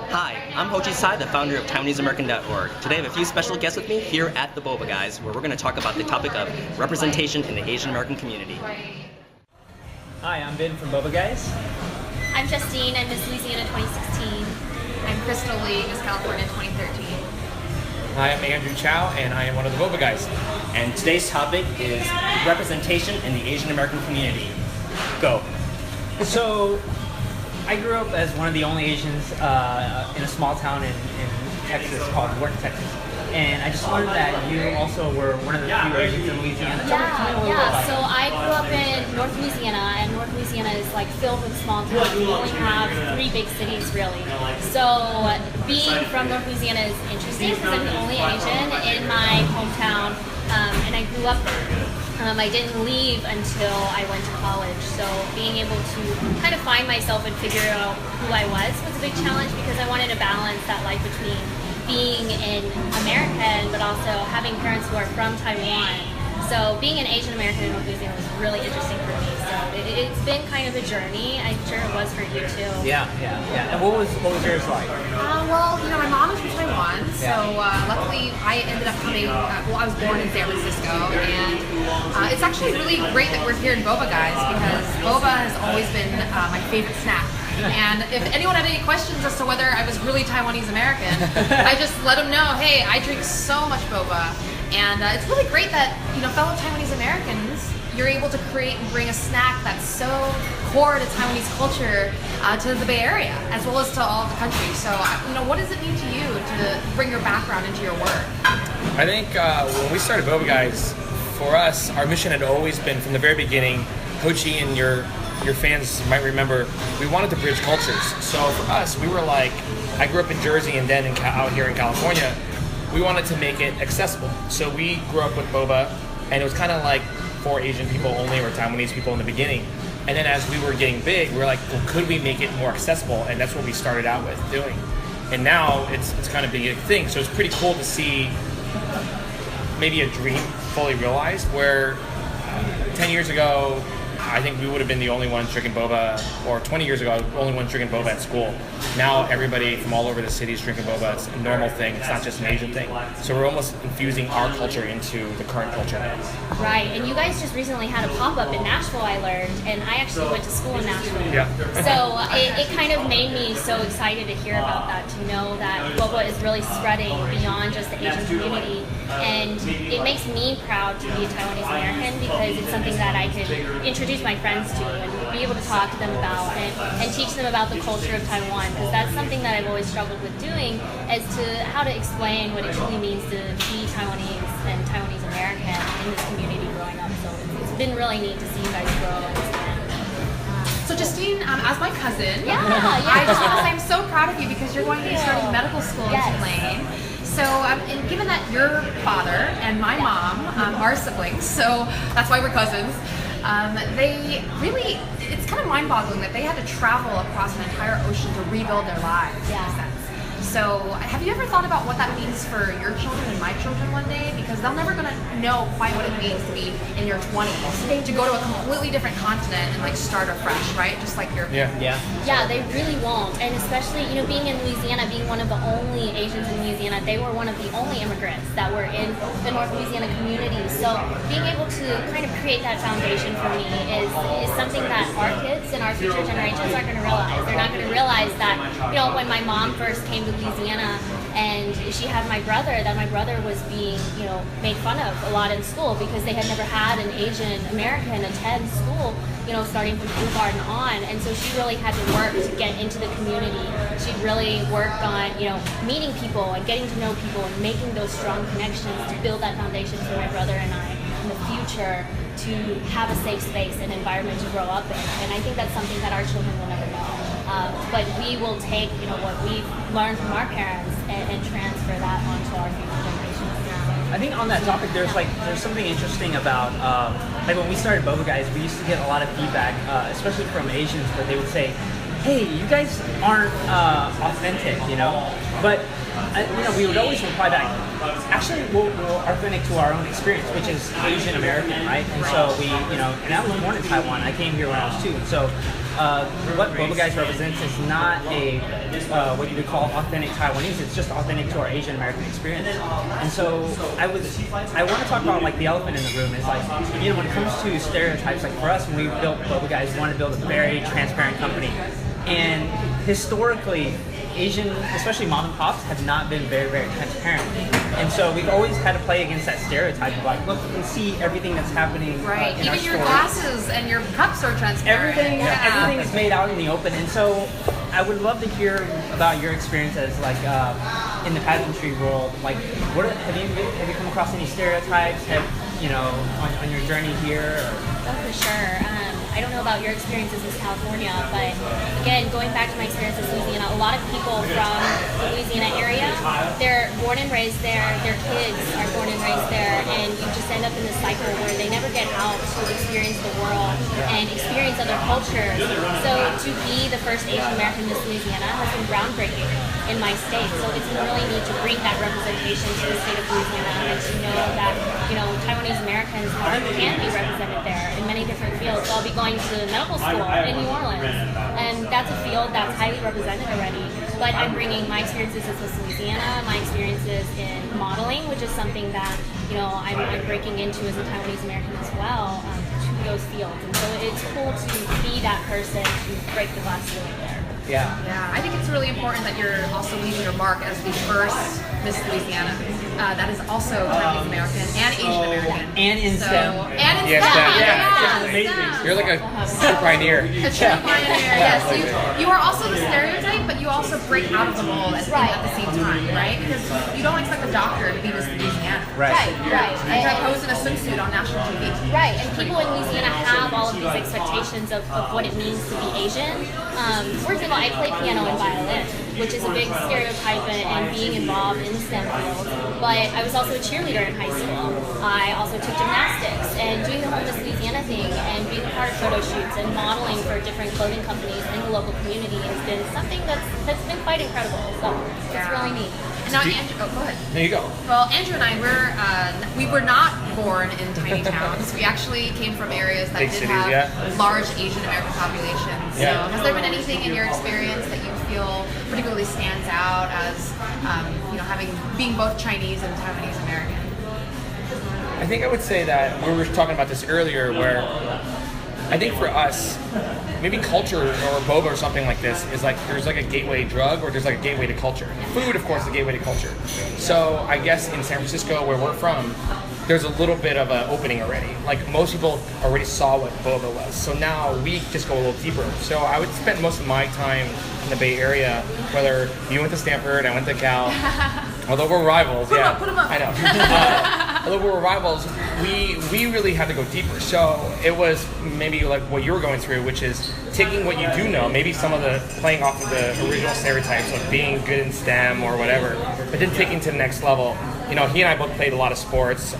Hi, I'm Ho Chie Tsai, the founder of TaiwaneseAmerican.org. Today I have a few special guests with me here at the Boba Guys, where we're going to talk about the topic of representation in the Asian American community. Hi, I'm Ben from Boba Guys. I'm Justine, I'm Miss Louisiana 2016. I'm Crystal Lee, Miss California 2013. Hi, I'm Andrew Chau, and I am one of the Boba Guys. And today's topic is representation in the Asian American community. Go. So, I grew up as one of the only Asians in a small town in Texas called Worth, Texas. And I just learned that you also were one of the few Asians in Louisiana. Yeah. So I grew up in North Louisiana, and North Louisiana is like filled with small towns. We only have 3 big cities, really. So being from North Louisiana is interesting because I'm the only Asian in my hometown, and I grew up there. I didn't leave until I went to college, so being able to kind of find myself and figure out who I was a big challenge because I wanted to balance that life between being an American but also having parents who are from Taiwan. So being an Asian American in North Louisiana was really interesting for me. So it's been kind of a journey. I'm sure it was for you too. Yeah. And what was yours like? Well, my mom is from Taiwan, so luckily I ended up coming. I was born in San Francisco, and it's actually really great that we're here in Boba Guys because Boba has always been my favorite snack. And if anyone had any questions as to whether I was really Taiwanese American, I just let them know, hey, I drink so much boba. And it's really great that, fellow Taiwanese Americans, you're able to create and bring a snack that's so core to Taiwanese culture to the Bay Area, as well as to all of the country. So, what does it mean to you to bring your background into your work? I think when we started Boba Guys, for us, our mission had always been, from the very beginning, Ho Chie and your fans might remember, we wanted to bridge cultures. So for us, we were like, I grew up in Jersey and then out here in California, we wanted to make it accessible. So we grew up with Boba, and it was kind of like for Asian people only or Taiwanese people in the beginning. And then as we were getting big, we were like, well, could we make it more accessible? And that's what we started out with doing. And now it's kind of a big thing. So it's pretty cool to see maybe a dream fully realized where 10 years ago, I think we would have been the only ones drinking boba, or 20 years ago, only ones drinking boba at school. Now everybody from all over the city is drinking boba. It's a normal thing. It's not just an Asian thing. So we're almost infusing our culture into the current culture. Right, and you guys just recently had a pop-up in Nashville, I learned, and I actually went to school in Nashville. Yeah. So it kind of made me so excited to hear about that, to know that boba is really spreading beyond just the Asian community. And it makes me proud to be a Taiwanese American because it's something that I can introduce my friends to and be able to talk to them about and teach them about the culture of Taiwan, because that's something that I've always struggled with doing, as to how to explain what it truly means to be Taiwanese and Taiwanese American in this community growing up. So it's been really neat to see you guys grow and expand. So Justine, as my cousin, I just want to say I'm so proud of you because you're going to be starting medical school in Tulane. So, and given that your father and my mom are siblings, so that's why we're cousins, they really, it's kind of mind-boggling that they had to travel across an entire ocean to rebuild their lives, in a sense. So, have you ever thought about what that means for your children and my children one day? Because they're never going to know quite what it means to be in your 20s, to go to a completely different continent and start afresh, right? Just like your Yeah, they really won't. And especially, being in Louisiana, being one of the only Asians in Louisiana, they were one of the only immigrants that were in the North Louisiana community. So being able to kind of create that foundation for me is something that our kids and our future generations aren't going to realize. They're not going to realize that, when my mom first came to Louisiana and she had my brother, that my brother was being, made fun of a lot in school because they had never had an Asian American attend school, starting from kindergarten on. And so she really had to work to get into the community. She really worked on, meeting people and getting to know people and making those strong connections to build that foundation for my brother and I in the future to have a safe space and environment to grow up in. And I think that's something that our children will never know. But we will take, what we've learned from our parents and transfer that onto our future generations. I think on that topic, there's something interesting about when we started Boba Guys, we used to get a lot of feedback, especially from Asians, where they would say, "Hey, you guys aren't authentic," But we would always reply back. Actually, we're authentic to our own experience, which is Asian American, right? And so and I was born in Taiwan. I came here when I was 2. So what Boba Guys represents is not a what you would call authentic Taiwanese. It's just authentic to our Asian American experience. And so I want to talk about like the elephant in the room is like when it comes to stereotypes. Like for us, when we built Boba Guys, we wanted to build a very transparent company. And historically, Asian, especially mom and pops, have not been very, very transparent. And so we've always had to play against that stereotype of like, look, you can see everything that's happening Right. in our Even your store. glasses and your cups are transparent. Everything is made out in the open. And so I would love to hear about your experience as like in the pageantry world. Like, have you come across any stereotypes? On your journey here? Oh, for sure. I don't know about your experiences in California, but again, going back to my experience in Louisiana, a lot of people from the Louisiana area, they're born and raised there, their kids are born and raised there, and you just end up in this cycle where they never get out to experience the world and experience other cultures. So to be the first Asian American Miss Louisiana has been groundbreaking in my state. So it's been really neat to bring that representation to the state of Louisiana and to know that, Taiwanese Americans can be represented there in many different fields. So I'll be going to medical school in New Orleans, and that's a field that's highly represented already. But I'm bringing my experiences as Miss Louisiana, my experiences in modeling, which is something that I'm breaking into as a Taiwanese American as well, to those fields. And so it's cool to be that person to break the glass ceiling there. Yeah, I think it's really important that you're also leaving your mark as the first Miss Louisiana. That is also Taiwanese American and Asian American. And in STEM. And in Yeah, STEM. STEM. Yeah. You're like a true pioneer. A true pioneer, yes. You are also the stereotype, but you also break out of the mold at the same time, right? Because you don't expect a doctor to be Miss Louisiana. Right. And to pose in a swimsuit on national TV. Right, and people in Louisiana have all of these expectations of what it means to be Asian. For example, I play piano and violin, which is a big stereotype and being involved in the STEM field. But I was also a cheerleader in high school. I also took gymnastics, and doing the whole Miss Louisiana thing and being a part of photo shoots and modeling for different clothing companies in the local community has been something that's been quite incredible. So it's really neat. Now, Andrew, go ahead. There you go. Well, Andrew and I, we were not born in tiny towns. We actually came from areas that Big did cities, have large Asian American populations. So has there been anything in your experience that you feel particularly stands out as, being both Chinese and Taiwanese American? I think I would say that we were talking about this earlier, where I think for us, maybe culture or boba or something like this is like there's like a gateway drug or there's like a gateway to culture. Food, of course, is a gateway to culture. So I guess in San Francisco, where we're from, there's a little bit of an opening already. Like most people already saw what boba was. So now we just go a little deeper. So I would spend most of my time in the Bay Area, whether you went to Stanford, I went to Cal. Although we're rivals, Put 'em up. I know. Although we're rivals, we really had to go deeper. So it was maybe like what you were going through, which is taking what you do know, maybe some of the playing off of the original stereotypes of being good in STEM or whatever, but then taking to the next level. He and I both played a lot of sports.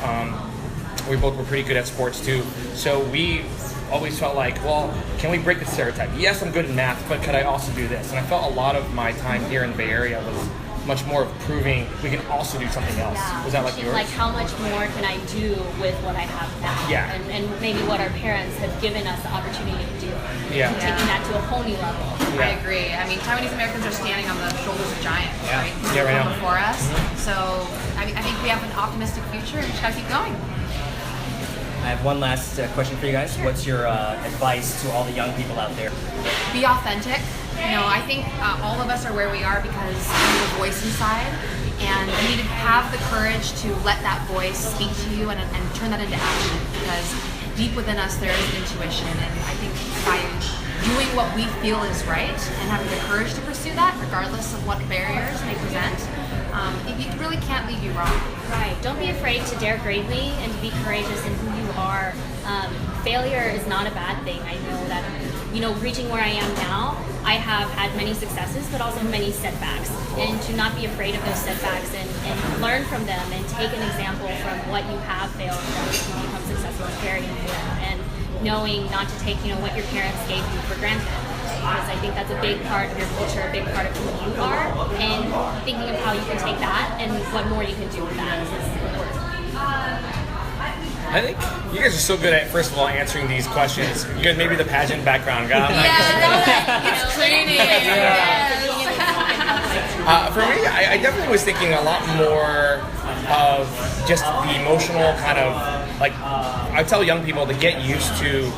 We both were pretty good at sports too. So we always felt like, well, can we break the stereotype? Yes, I'm good in math, but could I also do this? And I felt a lot of my time here in the Bay Area was much more of proving we can also do something else. Yeah. Was that like yours? Like how much more can I do with what I have now? Yeah. And maybe what our parents have given us the opportunity to do. Yeah. And taking that to a whole new level. I agree. I mean, Taiwanese Americans are standing on the shoulders of giants, right? Yeah, right now. Before us. So I think we have an optimistic future and we just gotta keep going. I have one last question for you guys. What's your advice to all the young people out there? Be authentic. I think all of us are where we are because we have a voice inside, and you need to have the courage to let that voice speak to you and turn that into action, because deep within us there is intuition, and I think by doing what we feel is right and having the courage to pursue that, regardless of what barriers may present, it really can't lead you wrong. Right. Don't be afraid to dare greatly and to be courageous in who you are. Failure is not a bad thing. I know that, reaching where I am now, I have had many successes, but also many setbacks. And to not be afraid of those setbacks and learn from them and take an example from what you have failed from to become successful is very important. And knowing not to take, what your parents gave you for granted. because I think that's a big part of your culture, a big part of who you are, and thinking of how you can take that and what more you can do with that is important. I think you guys are so good at, first of all, answering these questions. You guys maybe the pageant background guy. It's training. For me, I definitely was thinking a lot more of just the emotional kind of, like, I tell young people to get used to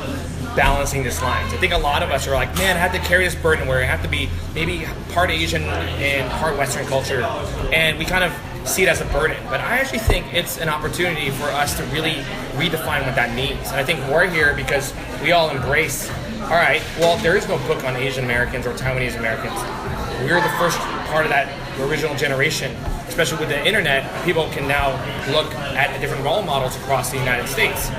balancing these lines. I think a lot of us are like, man, I have to carry this burden where I have to be maybe part Asian and part Western culture, and we kind of see it as a burden. But I actually think it's an opportunity for us to really redefine what that means. And I think we're here because we all embrace, all right, well, there is no book on Asian Americans or Taiwanese Americans. We're the first part of that original generation. Especially with the internet, people can now look at different role models across the United States.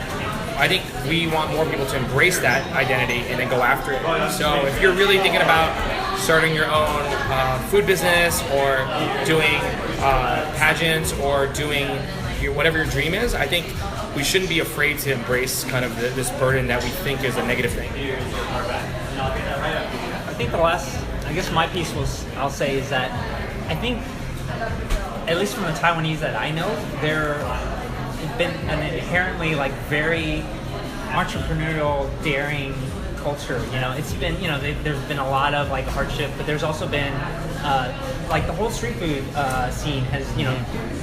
I think we want more people to embrace that identity and then go after it. So if you're really thinking about starting your own food business or doing pageants or doing whatever your dream is, I think we shouldn't be afraid to embrace kind of this burden that we think is a negative thing. I think the last, I guess my piece I'll say is that I think, at least from the Taiwanese that I know, they're been an inherently like very entrepreneurial, daring culture. You know, it's been, you know, there's been a lot of like hardship, but there's also been like the whole street food scene has, you know,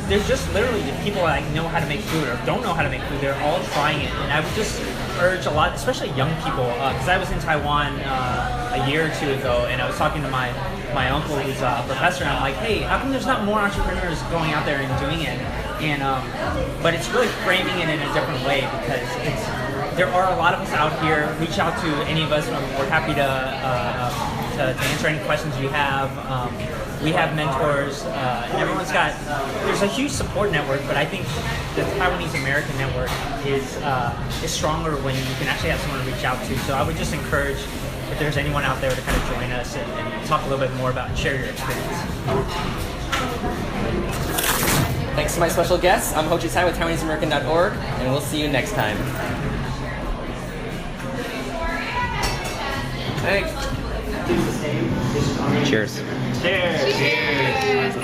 there's just literally the people that like know how to make food or don't know how to make food. They're all trying it, and I would just urge a lot, especially young people, because I was in Taiwan a year or two ago, and I was talking to my uncle who's a professor, and I'm like, hey, how come there's not more entrepreneurs going out there and doing it? And but it's really framing it in a different way, because there are a lot of us out here. Reach out to any of us. We're happy to answer any questions you have. We have mentors, and everyone's got. There's a huge support network, but I think the Taiwanese American network is stronger when you can actually have someone to reach out to. So I would just encourage, if there's anyone out there, to kind of join us and talk a little bit more about and share your experience. Thanks to my special guests. I'm Ho Chie Tsai with TaiwaneseAmerican.org, and we'll see you next time. Thanks. Cheers. Cheers. Cheers.